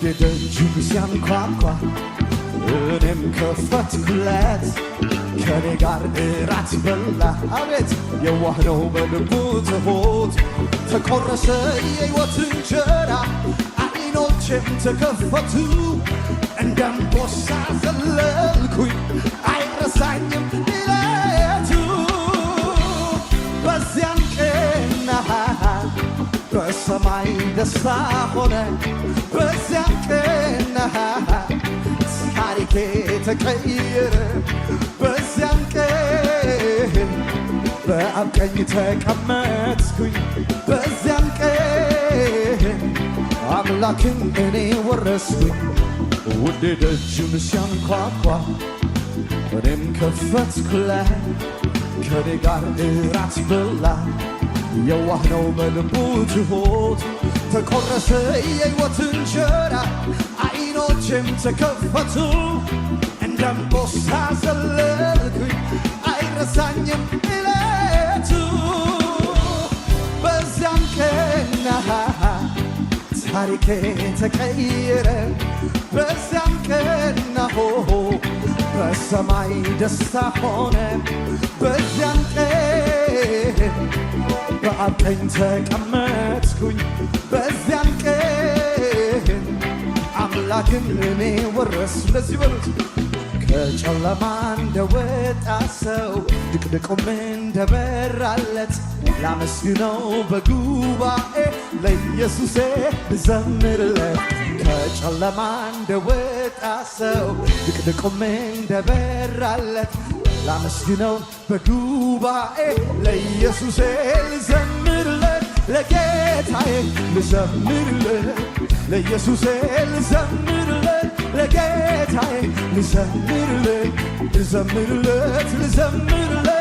ውዴ ደጁን ሲያንኳኳ እኔም ከፈትኩለት ከኔ ጋር እራት በላ አቤት የዋህ ነው በልቡ ትሁት ተቆረሰ የሕይወት እንጀራ አይኖቼም ተከፈቱ እንደ አንበሳ ዘለልኩኝ አይረሳኝም ሌሊቱ በዚያን ቀን በሰማይ ደስታ ሆነ በዚያን ቀን ታሪኬ ተቀየረ በዚያን ቀን በአብ ቀኝ ተቀመጥኩኝ በዚያን ቀን አምላክን እኔ ወረስኩኝ ውዴ ደጁን ሲያንኳኳ እኔም ከፈትኩለት ከኔ ጋር እራት በላ የዋህ ነው በልቡ ትሁት ተቆረሰ የሕይወት እንጀራ አይኖቼም ተከፈቱ እንደ አንበሳ ዘለልኩኝ አይረሳኝም ሌሊቱ በዚያን ቀን ታሪኬ ተቀየረ በዚያን ቀን በሰማይ ደስታ ሆነ በዚያን ቀን በአብ ቀኝ ተቀመጥኩኝ በዚያን ቀን አምላክን እኔ ወረስኩ ለዚህ በሉት ከጨለማ እንደወጣ ሰው ድቅድቁም እንደበራለት ላመስግነው በጉባኤ ለኢየሱሴ ልዘምርለት ከጨለማ እንደወጣ ሰው ድቅድቁም እንደበራለት ላመስግነው በጉባኤ ለኢየሱሴ ልዘምርለት ለጌታዬ ልዘምርለት ለኢየሱሴ ልዘምርለት ለጌታዬ ልዘምርለት ልዘምርለት ልዘምርለት